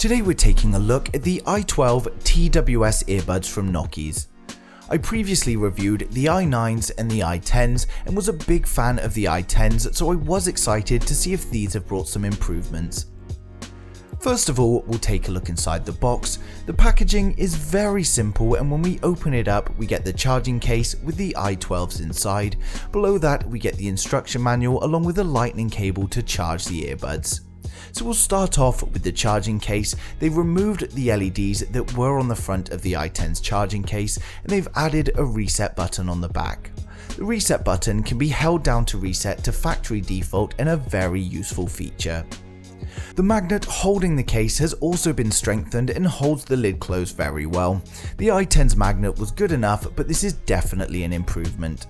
Today we're taking a look at the i12 TWS earbuds from Nokia's. I previously reviewed the i9s and the i10s and was a big fan of the i10s, so I was excited to see if these have brought some improvements. First of all, we'll take a look inside the box. The packaging is very simple, and when we open it up we get the charging case with the i12s inside. Below that we get the instruction manual along with a lightning cable to charge the earbuds. So we'll start off with the charging case. They've removed the LEDs that were on the front of the i10's charging case, and they've added a reset button on the back. The reset button can be held down to reset to factory default, and a very useful feature. The magnet holding the case has also been strengthened and holds the lid closed very well. The i10's magnet was good enough, but this is definitely an improvement.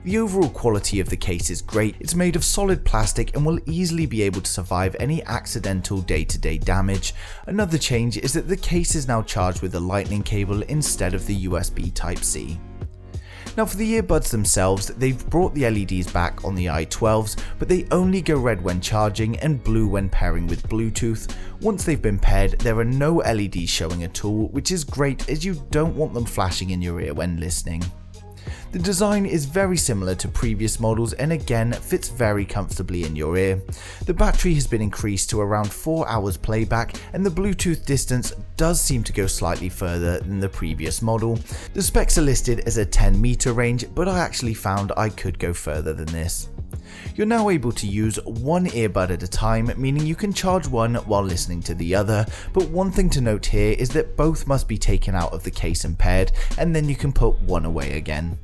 The overall quality of the case is great. It's made of solid plastic and will easily be able to survive any accidental day-to-day damage. Another change is that the case is now charged with a lightning cable instead of the USB Type-C. Now for the earbuds themselves, they've brought the LEDs back on the i12s, but they only go red when charging and blue when pairing with Bluetooth. Once they've been paired, there are no LEDs showing at all, which is great as you don't want them flashing in your ear when listening. The design is very similar to previous models and again fits very comfortably in your ear. The battery has been increased to around 4 hours playback, and the Bluetooth distance does seem to go slightly further than the previous model. The specs are listed as a 10-meter range, but I actually found I could go further than this. You're now able to use one earbud at a time, meaning you can charge one while listening to the other, but one thing to note here is that both must be taken out of the case and paired, and then you can put one away again.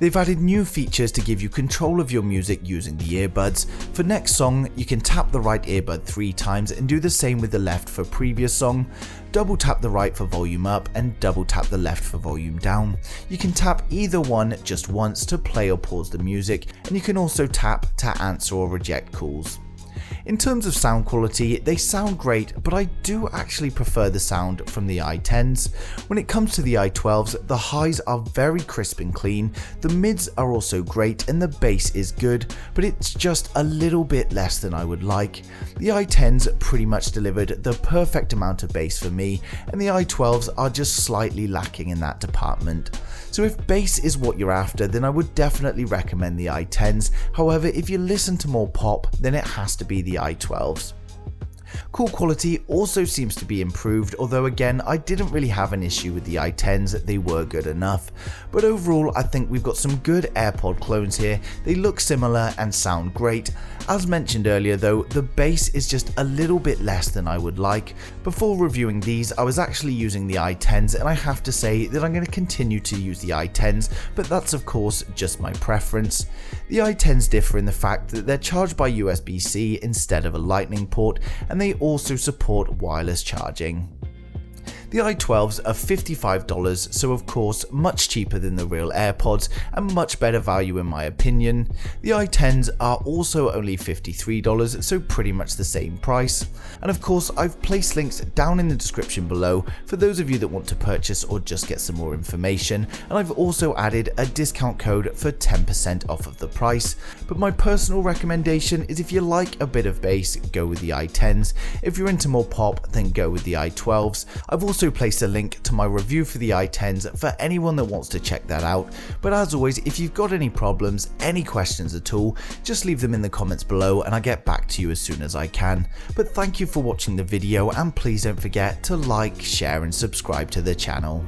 They've added new features to give you control of your music using the earbuds. For next song, you can tap the right earbud 3 times and do the same with the left for previous song. Double tap the right for volume up and double tap the left for volume down. You can tap either one just once to play or pause the music, and you can also tap to answer or reject calls. In terms of sound quality, they sound great, but I do actually prefer the sound from the i10s. When it comes to the i12s, the highs are very crisp and clean, the mids are also great, and the bass is good, but it's just a little bit less than I would like. The i10s pretty much delivered the perfect amount of bass for me, and the i12s are just slightly lacking in that department. So if bass is what you're after, then I would definitely recommend the i10s. However, if you listen to more pop, then it has to be the i12s. Call quality also seems to be improved, although again I didn't really have an issue with the i10s, they were good enough. But overall I think we've got some good AirPod clones here. They look similar and sound great. As mentioned earlier though, the bass is just a little bit less than I would like. Before reviewing these I was actually using the i10s, and I have to say that I'm going to continue to use the i10s, but that's of course just my preference. The i10s differ in the fact that they're charged by USB-C instead of a lightning port, and they also support wireless charging. The i12s are $55, so of course much cheaper than the real AirPods and much better value in my opinion. The i10s are also only $53, so pretty much the same price. And of course I've placed links down in the description below for those of you that want to purchase or just get some more information, and I've also added a discount code for 10% off of the price. But my personal recommendation is if you like a bit of bass, go with the i10s. If you're into more pop, then go with the i12s. I've also placed a link to my review for the i10s for anyone that wants to check that out. But as always, if you've got any problems, any questions at all, just leave them in the comments below and I'll get back to you as soon as I can. But thank you for watching the video, and please don't forget to like, share and subscribe to the channel.